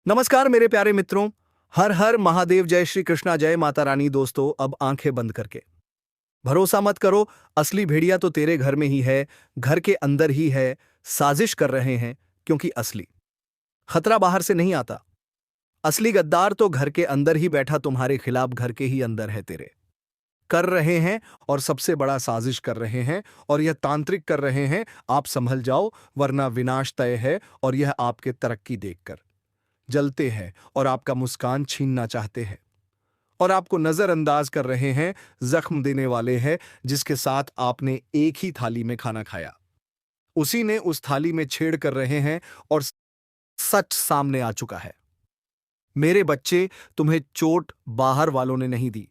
नमस्कार मेरे प्यारे मित्रों। हर हर महादेव, जय श्री कृष्णा, जय माता रानी। दोस्तों, अब आंखें बंद करके भरोसा मत करो। असली भेड़िया तो तेरे घर में ही है, घर के अंदर ही है। साजिश कर रहे हैं, क्योंकि असली खतरा बाहर से नहीं आता। असली गद्दार तो घर के अंदर ही बैठा तुम्हारे खिलाफ, घर के ही अंदर है तेरे। कर रहे हैं और सबसे बड़ा साजिश कर रहे हैं, और यह तांत्रिक कर रहे हैं। आप संभल जाओ, वरना विनाश तय है। और यह आपके तरक्की देखकर जलते हैं और आपका मुस्कान छीनना चाहते हैं, और आपको नजरअंदाज कर रहे हैं। जख्म देने वाले हैं जिसके साथ आपने एक ही थाली में खाना खाया, उसी ने उस थाली में छेड़ कर रहे हैं, और सच सामने आ चुका है। मेरे बच्चे, तुम्हें चोट बाहर वालों ने नहीं दी,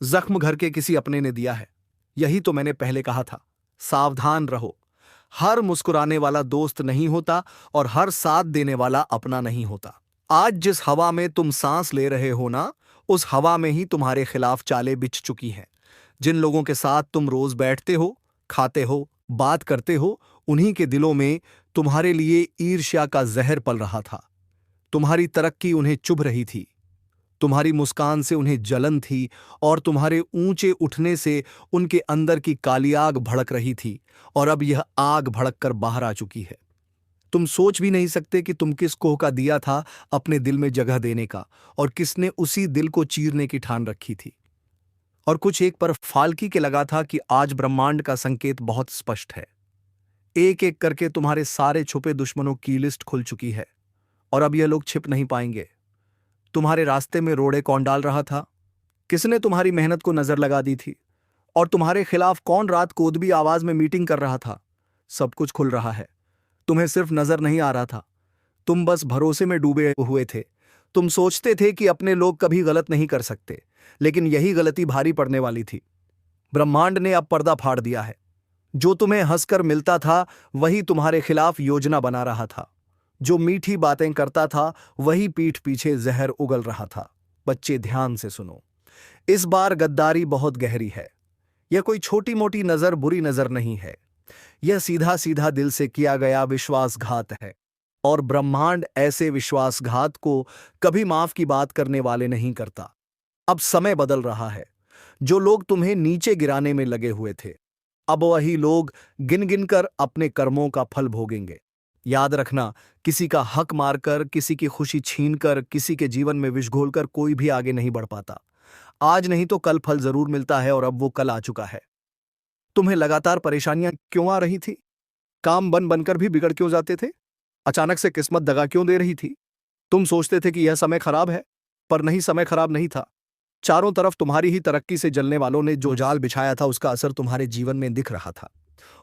जख्म घर के किसी अपने ने दिया है। यही तो मैंने पहले कहा था, सावधान रहो। हर मुस्कुराने वाला दोस्त नहीं होता, और हर साथ देने वाला अपना नहीं होता। आज जिस हवा में तुम सांस ले रहे हो ना, उस हवा में ही तुम्हारे खिलाफ चालें बिछ चुकी हैं। जिन लोगों के साथ तुम रोज बैठते हो, खाते हो, बात करते हो, उन्हीं के दिलों में तुम्हारे लिए ईर्ष्या का जहर पल रहा था। तुम्हारी तरक्की उन्हें चुभ रही थी, तुम्हारी मुस्कान से उन्हें जलन थी, और तुम्हारे ऊंचे उठने से उनके अंदर की काली आग भड़क रही थी। और अब यह आग भड़क कर बाहर आ चुकी है। तुम सोच भी नहीं सकते कि तुम किस कोह का दिया था अपने दिल में जगह देने का, और किसने उसी दिल को चीरने की ठान रखी थी। और कुछ एक पर फाल्की के लगा था कि आज ब्रह्मांड का संकेत बहुत स्पष्ट है। एक एक करके तुम्हारे सारे छुपे दुश्मनों की लिस्ट खुल चुकी है, और अब यह लोग छिप नहीं पाएंगे। तुम्हारे रास्ते में रोड़े कौन डाल रहा था, किसने तुम्हारी मेहनत को नजर लगा दी थी, और तुम्हारे खिलाफ कौन रात कोदबी आवाज में मीटिंग कर रहा था, सब कुछ खुल रहा है। तुम्हें सिर्फ नजर नहीं आ रहा था, तुम बस भरोसे में डूबे हुए थे। तुम सोचते थे कि अपने लोग कभी गलत नहीं कर सकते, लेकिन यही गलती भारी पड़ने वाली थी। ब्रह्मांड ने अब पर्दा फाड़ दिया है। जो तुम्हें हंसकर मिलता था, वही तुम्हारे खिलाफ योजना बना रहा था। जो मीठी बातें करता था, वही पीठ पीछे जहर उगल रहा था। बच्चे, ध्यान से सुनो। इस बार गद्दारी बहुत गहरी है। यह कोई छोटी मोटी नजर, बुरी नजर नहीं है। यह सीधा सीधा दिल से किया गया विश्वासघात है। और ब्रह्मांड ऐसे विश्वासघात को कभी माफ की बात करने वाले नहीं करता। अब समय बदल रहा है। जो लोग तुम्हें नीचे गिराने में लगे हुए थे, अब वही लोग गिन गिन कर अपने कर्मों का फल भोगेंगे। याद रखना, किसी का हक मारकर, किसी की खुशी छीनकर, किसी के जीवन में विष घोलकर कोई भी आगे नहीं बढ़ पाता। आज नहीं तो कल फल जरूर मिलता है, और अब वो कल आ चुका है। तुम्हें लगातार परेशानियां क्यों आ रही थी? काम बन बनकर भी बिगड़ क्यों जाते थे? अचानक से किस्मत दगा क्यों दे रही थी? तुम सोचते थे कि यह समय खराब है, पर नहीं, समय खराब नहीं था। चारों तरफ तुम्हारी ही तरक्की से जलने वालों ने जो जाल बिछाया था, उसका असर तुम्हारे जीवन में दिख रहा था।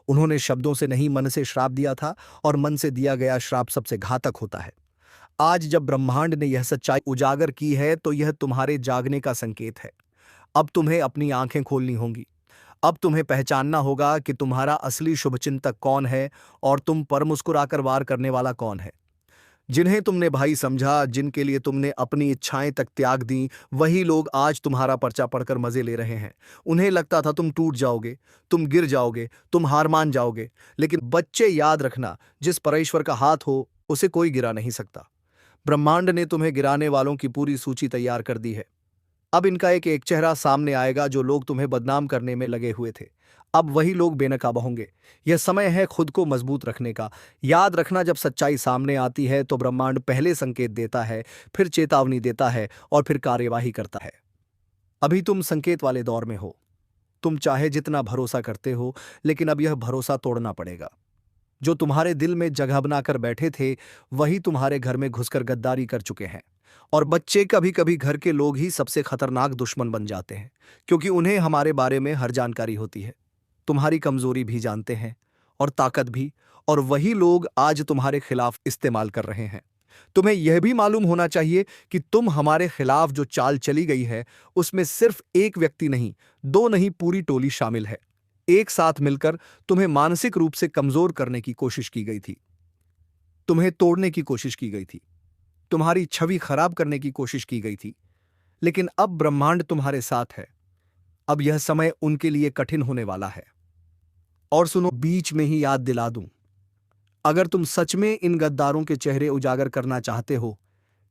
उन्होंने शब्दों से नहीं, मन से श्राप दिया था, और मन से दिया गया श्राप सबसे घातक होता है। आज जब ब्रह्मांड ने यह सच्चाई उजागर की है, तो यह तुम्हारे जागने का संकेत है। अब तुम्हें अपनी आंखें खोलनी होंगी। अब तुम्हें पहचानना होगा कि तुम्हारा असली शुभचिंतक कौन है, और तुम पर मुस्कुराकर वार करने वाला कौन है। जिन्हें तुमने भाई समझा, जिनके लिए तुमने अपनी इच्छाएं तक त्याग दी, वही लोग आज तुम्हारा पर्चा पढ़कर मजे ले रहे हैं। उन्हें लगता था तुम टूट जाओगे, तुम गिर जाओगे, तुम हार मान जाओगे। लेकिन बच्चे, याद रखना, जिस परमेश्वर का हाथ हो, उसे कोई गिरा नहीं सकता। ब्रह्मांड ने तुम्हें गिराने वालों की पूरी सूची तैयार कर दी है। अब इनका एक एक चेहरा सामने आएगा। जो लोग तुम्हें बदनाम करने में लगे हुए थे, अब वही लोग बेनकाब होंगे। यह समय है खुद को मजबूत रखने का। याद रखना, जब सच्चाई सामने आती है तो ब्रह्मांड पहले संकेत देता है, फिर चेतावनी देता है, और फिर कार्यवाही करता है। अभी तुम संकेत वाले दौर में हो। तुम चाहे जितना भरोसा करते हो, लेकिन अब यह भरोसा तोड़ना पड़ेगा। जो तुम्हारे दिल में जगह बनाकर बैठे थे, वही तुम्हारे घर में घुसकर गद्दारी कर चुके हैं। और बच्चे, कभी कभी घर के लोग ही सबसे खतरनाक दुश्मन बन जाते हैं, क्योंकि उन्हें हमारे बारे में हर जानकारी होती है। तुम्हारी कमजोरी भी जानते हैं, और ताकत भी। और वही लोग आज तुम्हारे खिलाफ इस्तेमाल कर रहे हैं। तुम्हें यह भी मालूम होना चाहिए कि तुम हमारे खिलाफ जो चाल चली गई है, उसमें सिर्फ एक व्यक्ति नहीं, दो नहीं, पूरी टोली शामिल है। एक साथ मिलकर तुम्हें मानसिक रूप से कमजोर करने की कोशिश की गई थी, तुम्हें तोड़ने की कोशिश की गई थी, तुम्हारी छवि खराब करने की कोशिश की गई थी। लेकिन अब ब्रह्मांड तुम्हारे साथ है। अब यह समय उनके लिए कठिन होने वाला है। और सुनो, बीच में ही याद दिला दूं, अगर तुम सच में इन गद्दारों के चेहरे उजागर करना चाहते हो,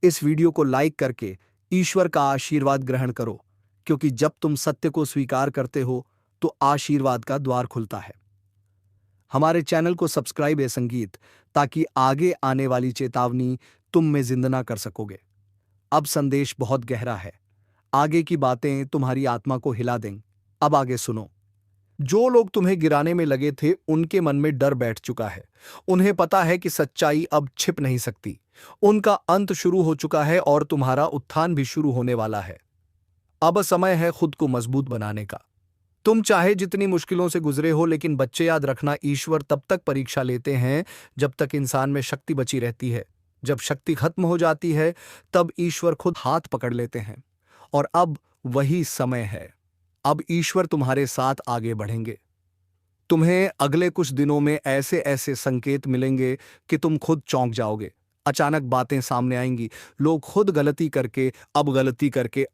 इस वीडियो को लाइक करके ईश्वर का आशीर्वाद ग्रहण करो, क्योंकि जब तुम सत्य को स्वीकार करते हो तो आशीर्वाद का द्वार खुलता है। हमारे चैनल को सब्सक्राइब है संगीत, ताकि आगे आने वाली चेतावनी तुम में जिंदा कर सकोगे। अब संदेश बहुत गहरा है, आगे की बातें तुम्हारी आत्मा को हिला देंगे। अब आगे सुनो। जो लोग तुम्हें गिराने में लगे थे उनके मन में डर बैठ चुका है। उन्हें पता है कि सच्चाई अब छिप नहीं सकती। उनका अंत शुरू हो चुका है और तुम्हारा उत्थान भी शुरू होने वाला है। अब समय है खुद को मजबूत बनाने का। तुम चाहे जितनी मुश्किलों से गुजरे हो, लेकिन बच्चे याद रखना, ईश्वर तब तक परीक्षा लेते हैं जब तक इंसान में शक्ति बची रहती है। जब शक्ति खत्म हो जाती है तब ईश्वर खुद हाथ पकड़ लेते हैं। और अब वही समय है। अब ईश्वर तुम्हारे साथ आगे बढ़ेंगे। तुम्हें अगले कुछ दिनों में ऐसे ऐसे संकेत मिलेंगे कि तुम खुद चौंक जाओगे। अचानक बातें सामने आएंगी। लोग खुद गलती करके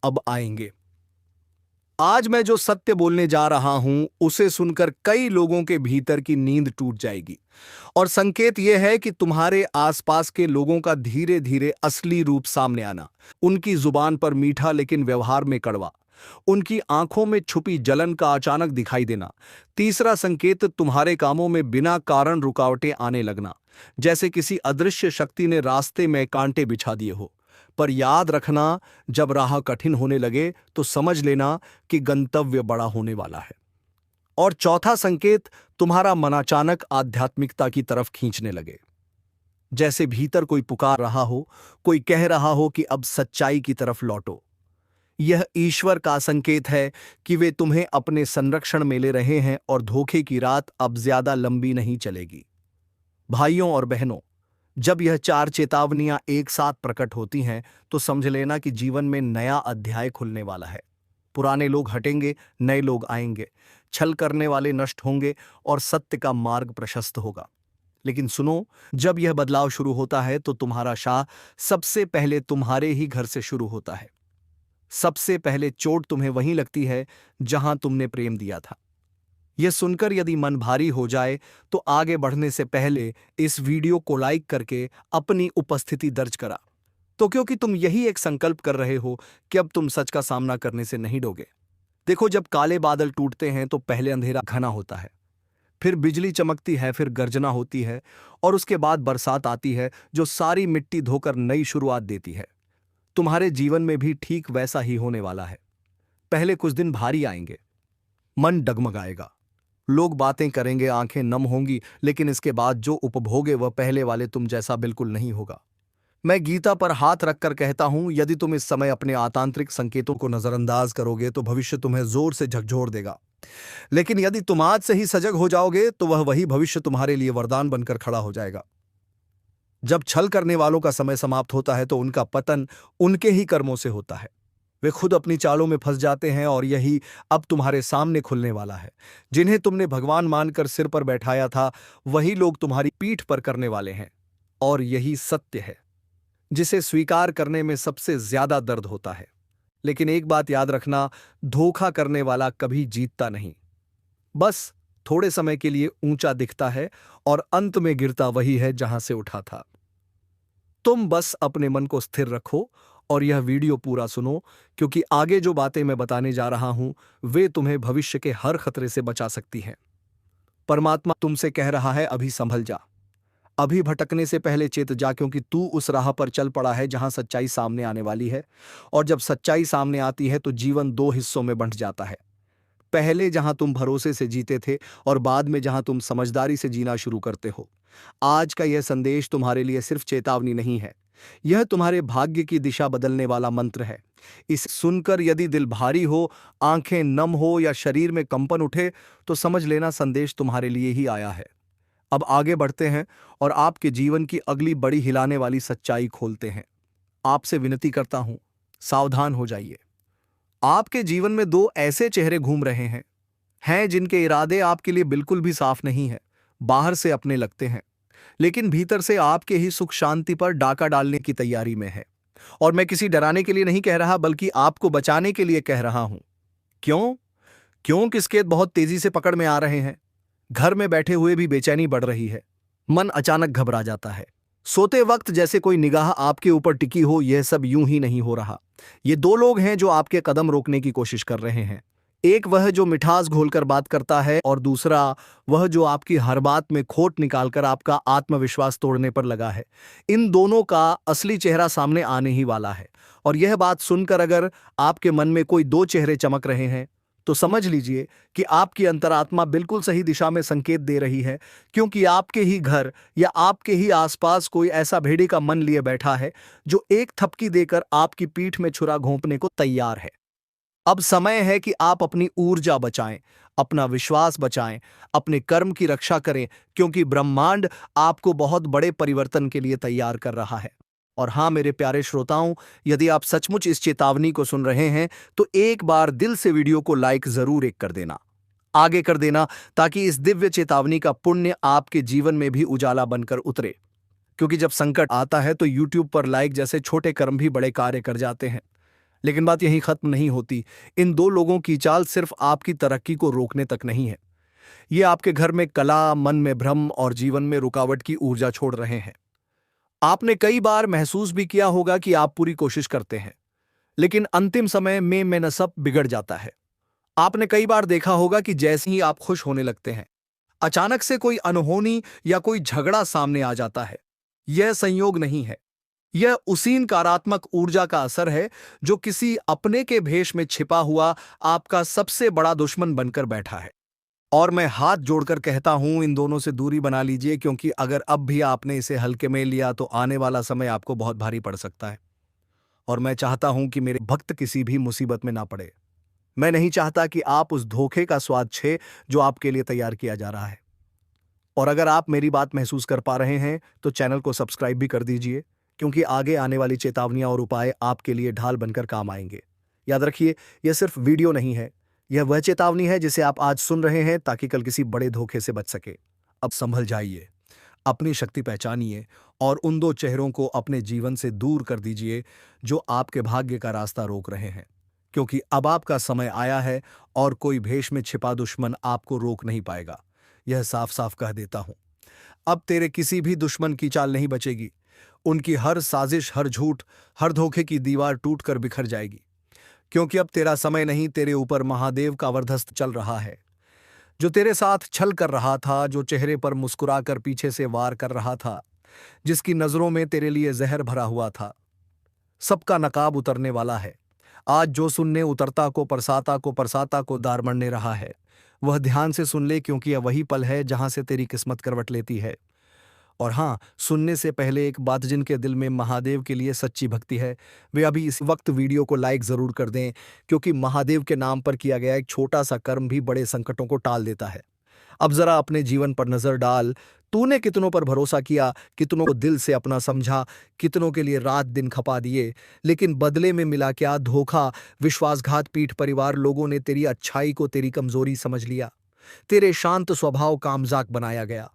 अब आएंगे। आज मैं जो सत्य बोलने जा रहा हूं उसे सुनकर कई लोगों के भीतर की नींद टूट जाएगी। और संकेत यह है कि तुम्हारे आसपास के लोगों का धीरे धीरे असली रूप सामने आना। उनकी जुबान पर मीठा लेकिन व्यवहार में कड़वा। उनकी आंखों में छुपी जलन का अचानक दिखाई देना। तीसरा संकेत, तुम्हारे कामों में बिना कारण रुकावटें आने लगना, जैसे किसी अदृश्य शक्ति ने रास्ते में कांटे बिछा दिए हो। पर याद रखना, जब राह कठिन होने लगे तो समझ लेना कि गंतव्य बड़ा होने वाला है। और चौथा संकेत, तुम्हारा मन अचानक आध्यात्मिकता की तरफ खींचने लगे। जैसे भीतर कोई पुकार रहा हो, कोई कह रहा हो कि अब सच्चाई की तरफ लौटो। यह ईश्वर का संकेत है कि वे तुम्हें अपने संरक्षण में ले रहे हैं और धोखे की रात अब ज्यादा लंबी नहीं चलेगी। भाइयों और बहनों, जब यह चार चेतावनियां एक साथ प्रकट होती हैं तो समझ लेना कि जीवन में नया अध्याय खुलने वाला है। पुराने लोग हटेंगे, नए लोग आएंगे। छल करने वाले नष्ट होंगे और सत्य का मार्ग प्रशस्त होगा। लेकिन सुनो, जब यह बदलाव शुरू होता है तो तुम्हारा शाह सबसे पहले तुम्हारे ही घर से शुरू होता है। सबसे पहले चोट तुम्हें वहीं लगती है जहां तुमने प्रेम दिया था। यह सुनकर यदि मन भारी हो जाए तो आगे बढ़ने से पहले इस वीडियो को लाइक करके अपनी उपस्थिति दर्ज करा। तो क्योंकि तुम यही एक संकल्प कर रहे हो कि अब तुम सच का सामना करने से नहीं डरोगे। देखो, जब काले बादल टूटते हैं तो पहले अंधेरा घना होता है, फिर बिजली चमकती है, फिर गर्जना होती है और उसके बाद बरसात आती है जो सारी मिट्टी धोकर नई शुरुआत देती है। तुम्हारे जीवन में भी ठीक वैसा ही होने वाला है। पहले कुछ दिन भारी आएंगे, मन डगमगाएगा, लोग बातें करेंगे, आंखें नम होंगी, लेकिन इसके बाद जो उपभोगे वह पहले वाले तुम जैसा बिल्कुल नहीं होगा। मैं गीता पर हाथ रखकर कहता हूं, यदि तुम इस समय अपने आंतरिक संकेतों को नजरअंदाज करोगे तो भविष्य तुम्हें जोर से झकझोर देगा। लेकिन यदि तुम आज से ही सजग हो जाओगे तो वही भविष्य तुम्हारे लिए वरदान बनकर खड़ा हो जाएगा। जब छल करने वालों का समय समाप्त होता है तो उनका पतन उनके ही कर्मों से होता है। वे खुद अपनी चालों में फंस जाते हैं और यही अब तुम्हारे सामने खुलने वाला है। जिन्हें तुमने भगवान मानकर सिर पर बैठाया था वही लोग तुम्हारी पीठ पर करने वाले हैं। और यही सत्य है जिसे स्वीकार करने में सबसे ज्यादा दर्द होता है। लेकिन एक बात याद रखना, धोखा करने वाला कभी जीतता नहीं। बस थोड़े समय के लिए ऊंचा दिखता है और अंत में गिरता वही है जहां से उठा था। तुम बस अपने मन को स्थिर रखो और यह वीडियो पूरा सुनो, क्योंकि आगे जो बातें मैं बताने जा रहा हूं वे तुम्हें भविष्य के हर खतरे से बचा सकती हैं। परमात्मा तुमसे कह रहा है, अभी संभल जा, अभी भटकने से पहले चेत जा, क्योंकि तू उस राह पर चल पड़ा है जहां सच्चाई सामने आने वाली है। और जब सच्चाई सामने आती है तो जीवन दो हिस्सों में बंट जाता है। पहले जहां तुम भरोसे से जीते थे और बाद में जहां तुम समझदारी से जीना शुरू करते हो। आज का यह संदेश तुम्हारे लिए सिर्फ चेतावनी नहीं है, यह तुम्हारे भाग्य की दिशा बदलने वाला मंत्र है। इसे सुनकर यदि दिल भारी हो, आंखें नम हो या शरीर में कंपन उठे तो समझ लेना संदेश तुम्हारे लिए ही आया है। अब आगे बढ़ते हैं और आपके जीवन की अगली बड़ी हिलाने वाली सच्चाई खोलते हैं। आपसे विनती करता हूं, सावधान हो जाइए। आपके जीवन में दो ऐसे चेहरे घूम रहे हैं जिनके इरादे आपके लिए बिल्कुल भी साफ नहीं है। बाहर से अपने लगते हैं, लेकिन भीतर से आपके ही सुख शांति पर डाका डालने की तैयारी में है। और मैं किसी डराने के लिए नहीं कह रहा, बल्कि आपको बचाने के लिए कह रहा हूं। क्यों संकेत बहुत तेजी से पकड़ में आ रहे हैं। घर में बैठे हुए भी बेचैनी बढ़ रही है। मन अचानक घबरा जाता है। सोते वक्त जैसे कोई निगाह आपके ऊपर टिकी हो, यह सब यूं ही नहीं हो रहा। ये दो लोग हैं जो आपके कदम रोकने की कोशिश कर रहे हैं। एक वह जो मिठास घोलकर बात करता है, और दूसरा वह जो आपकी हर बात में खोट निकालकर आपका आत्मविश्वास तोड़ने पर लगा है। इन दोनों का असली चेहरा सामने आने ही वाला है। और यह बात सुनकर अगर आपके मन में कोई दो चेहरे चमक रहे हैं, तो समझ लीजिए कि आपकी अंतरात्मा बिल्कुल सही दिशा में संकेत दे रही है, क्योंकि आपके ही घर या आपके ही आसपास कोई ऐसा भेड़ी का मन लिए बैठा है जो एक थपकी देकर आपकी पीठ में छुरा घोंपने को तैयार है। अब समय है कि आप अपनी ऊर्जा बचाएं, अपना विश्वास बचाएं, अपने कर्म की रक्षा करें, क्योंकि ब्रह्मांड आपको बहुत बड़े परिवर्तन के लिए तैयार कर रहा है। और हाँ मेरे प्यारे श्रोताओं, यदि आप सचमुच इस चेतावनी को सुन रहे हैं तो एक बार दिल से वीडियो को लाइक जरूर एक कर देना, आगे कर देना, ताकि इस दिव्य चेतावनी का पुण्य आपके जीवन में भी उजाला बनकर उतरे। क्योंकि जब संकट आता है तो यूट्यूब पर लाइक जैसे छोटे कर्म भी बड़े कार्य कर जाते हैं। लेकिन बात यहीं खत्म नहीं होती। इन दो लोगों की चाल सिर्फ आपकी तरक्की को रोकने तक नहीं है, ये आपके घर में कला, मन में भ्रम और जीवन में रुकावट की ऊर्जा छोड़ रहे हैं। आपने कई बार महसूस भी किया होगा कि आप पूरी कोशिश करते हैं, लेकिन अंतिम समय में न सब बिगड़ जाता है। आपने कई बार देखा होगा कि जैसे ही आप खुश होने लगते हैं, अचानक से कोई अनहोनी या कोई झगड़ा सामने आ जाता है। यह संयोग नहीं है, यह उसी नकारात्मक ऊर्जा का असर है जो किसी अपने के भेष में छिपा हुआ आपका सबसे बड़ा दुश्मन बनकर बैठा है। और मैं हाथ जोड़कर कहता हूं, इन दोनों से दूरी बना लीजिए, क्योंकि अगर अब भी आपने इसे हल्के में लिया तो आने वाला समय आपको बहुत भारी पड़ सकता है। और मैं चाहता हूं कि मेरे भक्त किसी भी मुसीबत में ना पड़े। मैं नहीं चाहता कि आप उस धोखे का स्वाद छे जो आपके लिए तैयार किया जा रहा है। और अगर आप मेरी बात महसूस कर पा रहे हैं तो चैनल को सब्सक्राइब भी कर दीजिए, क्योंकि आगे आने वाली चेतावनियां और उपाय आपके लिए ढाल बनकर काम आएंगे। याद रखिए, यह सिर्फ वीडियो नहीं है, यह वह चेतावनी है जिसे आप आज सुन रहे हैं ताकि कल किसी बड़े धोखे से बच सके। अब संभल जाइए, अपनी शक्ति पहचानिए और उन दो चेहरों को अपने जीवन से दूर कर दीजिए जो आपके भाग्य का रास्ता रोक रहे हैं, क्योंकि अब आपका समय आया है और कोई भेष में छिपा दुश्मन आपको रोक नहीं पाएगा। यह साफ साफ कह देता हूं, अब तेरे किसी भी दुश्मन की चाल नहीं बचेगी। उनकी हर साजिश, हर झूठ, हर धोखे की दीवार टूट कर बिखर जाएगी, क्योंकि अब तेरा समय नहीं, तेरे ऊपर महादेव का वरदस्त चल रहा है, जो तेरे साथ छल कर रहा था, जो चेहरे पर मुस्कुराकर पीछे से वार कर रहा था, जिसकी नजरों में तेरे लिए जहर भरा हुआ था। सबका नकाब उतरने वाला है। आज जो सुनने उतरता को परसाता को दार मरने रहा है, वह ध्यान से सुन ले, क्योंकि यह वही पल है जहां से तेरी किस्मत करवट लेती है। और हाँ, सुनने से पहले एक बात, जिनके दिल में महादेव के लिए सच्ची भक्ति है, वे अभी इस वक्त वीडियो को लाइक जरूर कर दें, क्योंकि महादेव के नाम पर किया गया एक छोटा सा कर्म भी बड़े संकटों को टाल देता है। अब जरा अपने जीवन पर नजर डाल। तूने कितनों पर भरोसा किया, कितनों को दिल से अपना समझा, कितनों के लिए रात दिन खपा दिए, लेकिन बदले में मिला क्या? धोखा, विश्वासघात, पीठ परिवार। लोगों ने तेरी अच्छाई को तेरी कमजोरी समझ लिया, तेरे शांत स्वभाव का मजाक बनाया गया,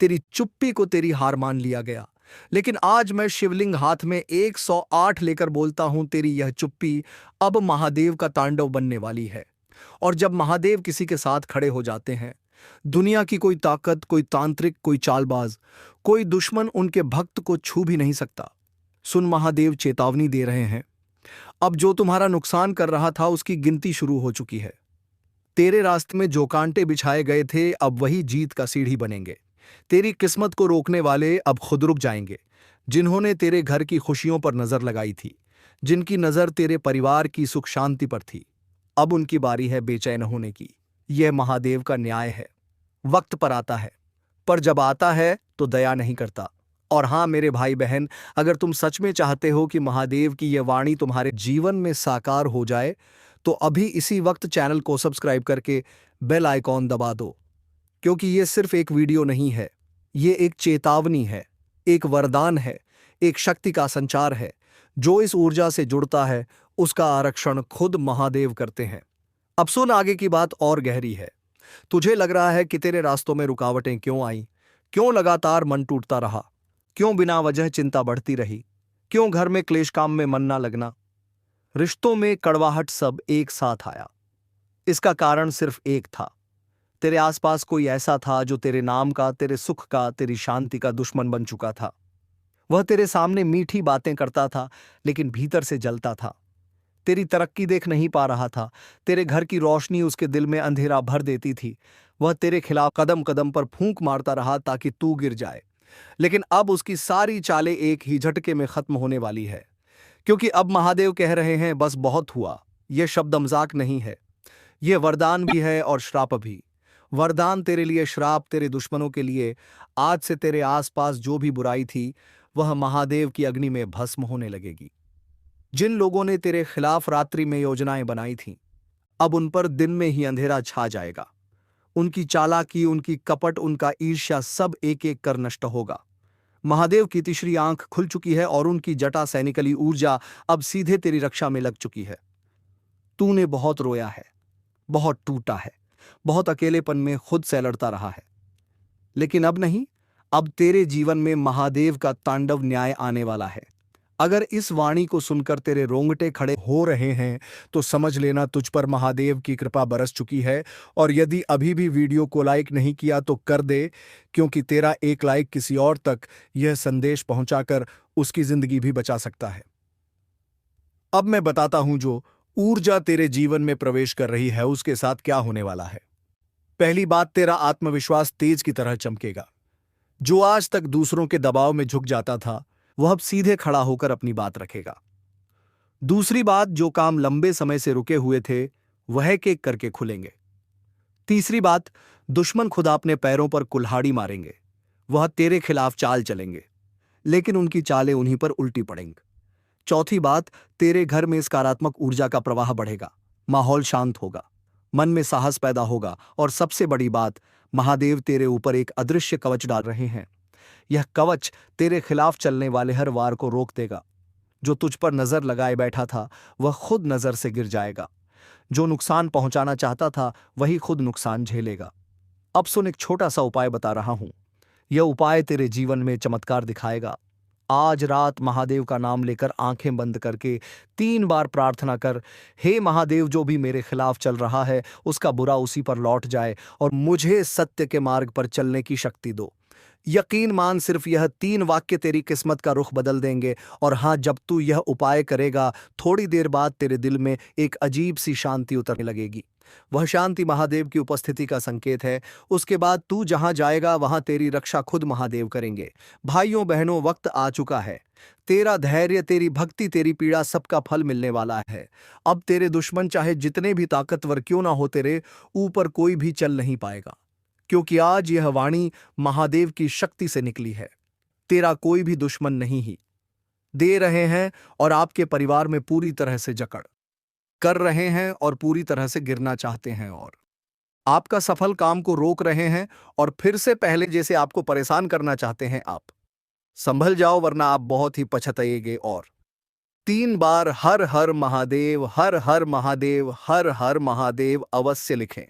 तेरी चुप्पी को तेरी हार मान लिया गया। लेकिन आज मैं शिवलिंग हाथ में 108 लेकर बोलता हूं, तेरी यह चुप्पी अब महादेव का तांडव बनने वाली है। और जब महादेव किसी के साथ खड़े हो जाते हैं, दुनिया की कोई ताकत, कोई तांत्रिक, कोई चालबाज, कोई दुश्मन उनके भक्त को छू भी नहीं सकता। सुन, महादेव चेतावनी दे रहे हैं। अब जो तुम्हारा नुकसान कर रहा था उसकी गिनती शुरू हो चुकी है। तेरे रास्ते में जो कांटे बिछाए गए थे, अब वही जीत का सीढ़ी बनेंगे। तेरी किस्मत को रोकने वाले अब खुद रुक जाएंगे। जिन्होंने तेरे घर की खुशियों पर नजर लगाई थी, जिनकी नजर तेरे परिवार की सुख शांति पर थी, अब उनकी बारी है बेचैन होने की। यह महादेव का न्याय है। वक्त पर आता है, पर जब आता है तो दया नहीं करता। और हाँ मेरे भाई बहन, अगर तुम सच में चाहते हो कि महादेव की यह वाणी तुम्हारे जीवन में साकार हो जाए, तो अभी इसी वक्त चैनल को सब्सक्राइब करके बेल आइकॉन दबा दो, क्योंकि ये सिर्फ एक वीडियो नहीं है, ये एक चेतावनी है, एक वरदान है, एक शक्ति का संचार है। जो इस ऊर्जा से जुड़ता है उसका आरक्षण खुद महादेव करते हैं। अब सुन, आगे की बात और गहरी है। तुझे लग रहा है कि तेरे रास्तों में रुकावटें क्यों आई, क्यों लगातार मन टूटता रहा, क्यों बिना वजह चिंता बढ़ती रही, क्यों घर में क्लेश, काम में मन ना लगना, रिश्तों में कड़वाहट, सब एक साथ आया। इसका कारण सिर्फ एक था, तेरे आसपास कोई ऐसा था जो तेरे नाम का, तेरे सुख का, तेरी शांति का दुश्मन बन चुका था। वह तेरे सामने मीठी बातें करता था, लेकिन भीतर से जलता था। तेरी तरक्की देख नहीं पा रहा था। तेरे घर की रोशनी उसके दिल में अंधेरा भर देती थी। वह तेरे खिलाफ कदम कदम पर फूंक मारता रहा ताकि तू गिर जाए। लेकिन अब उसकी सारी चालें एक ही झटके में खत्म होने वाली है, क्योंकि अब महादेव कह रहे हैं, बस बहुत हुआ। यह शब्द मजाक नहीं है, यह वरदान भी है और श्राप भी। वरदान तेरे लिए, श्राप तेरे दुश्मनों के लिए। आज से तेरे आसपास जो भी बुराई थी, वह महादेव की अग्नि में भस्म होने लगेगी। जिन लोगों ने तेरे खिलाफ रात्रि में योजनाएं बनाई थीं, अब उन पर दिन में ही अंधेरा छा जाएगा। उनकी चालाकी, उनकी कपट, उनका ईर्ष्या सब एक एक कर नष्ट होगा। महादेव की तीसरी आंख खुल चुकी है और उनकी जटा सैनिकली ऊर्जा अब सीधे तेरी रक्षा में लग चुकी है। तूने बहुत रोया है, बहुत टूटा है, बहुत अकेलेपन में खुद से लड़ता रहा है। लेकिन अब नहीं, अब तेरे जीवन में महादेव का तांडव न्याय आने वाला है। अगर इस वाणी को सुनकर तेरे रोंगटे खड़े हो रहे हैं, तो समझ लेना तुझ पर महादेव की कृपा बरस चुकी है। और यदि अभी भी वीडियो को लाइक नहीं किया तो कर दे, क्योंकि तेरा एक लाइक किसी और तक यह संदेश पहुंचाकर उसकी जिंदगी भी बचा सकता है। अब मैं बताता हूं, जो ऊर्जा तेरे जीवन में प्रवेश कर रही है उसके साथ क्या होने वाला है। पहली बात, तेरा आत्मविश्वास तेज की तरह चमकेगा। जो आज तक दूसरों के दबाव में झुक जाता था, वह अब सीधे खड़ा होकर अपनी बात रखेगा। दूसरी बात, जो काम लंबे समय से रुके हुए थे, वह एक एक करके खुलेंगे। तीसरी बात, दुश्मन खुद अपने पैरों पर कुल्हाड़ी मारेंगे। वह तेरे खिलाफ चाल चलेंगे, लेकिन उनकी चालें उन्हीं पर उल्टी पड़ेंगी। चौथी बात, तेरे घर में सकारात्मक ऊर्जा का प्रवाह बढ़ेगा। माहौल शांत होगा, मन में साहस पैदा होगा। और सबसे बड़ी बात, महादेव तेरे ऊपर एक अदृश्य कवच डाल रहे हैं। यह कवच तेरे खिलाफ चलने वाले हर वार को रोक देगा। जो तुझ पर नजर लगाए बैठा था, वह खुद नजर से गिर जाएगा। जो नुकसान पहुंचाना चाहता था, वही खुद नुकसान झेलेगा। अब सुन, एक छोटा सा उपाय बता रहा हूं। यह उपाय तेरे जीवन में चमत्कार दिखाएगा। आज रात महादेव का नाम लेकर आंखें बंद करके 3 बार प्रार्थना कर, हे महादेव, जो भी मेरे खिलाफ चल रहा है उसका बुरा उसी पर लौट जाए और मुझे सत्य के मार्ग पर चलने की शक्ति दो। यकीन मान, सिर्फ यह 3 वाक्य तेरी किस्मत का रुख बदल देंगे। और हाँ, जब तू यह उपाय करेगा, थोड़ी देर बाद तेरे दिल में एक अजीब सी शांति उतरने लगेगी। वह शांति महादेव की उपस्थिति का संकेत है। उसके बाद तू जहां जाएगा, वहां तेरी रक्षा खुद महादेव करेंगे। भाइयों बहनों, वक्त आ चुका है। तेरा धैर्य, तेरी भक्ति, तेरी पीड़ा, सबका फल मिलने वाला है। अब तेरे दुश्मन चाहे जितने भी ताकतवर क्यों ना हो, तेरे ऊपर कोई भी चल नहीं पाएगा, क्योंकि आज यह वाणी महादेव की शक्ति से निकली है। तेरा कोई भी दुश्मन नहीं ही दे रहे हैं और आपके परिवार में पूरी तरह से जकड़ कर रहे हैं और पूरी तरह से गिरना चाहते हैं, और आपका सफल काम को रोक रहे हैं और फिर से पहले जैसे आपको परेशान करना चाहते हैं। आप संभल जाओ, वरना आप बहुत ही पछताएंगे। और 3 बार हर हर महादेव, हर हर महादेव, हर हर महादेव अवश्य लिखें।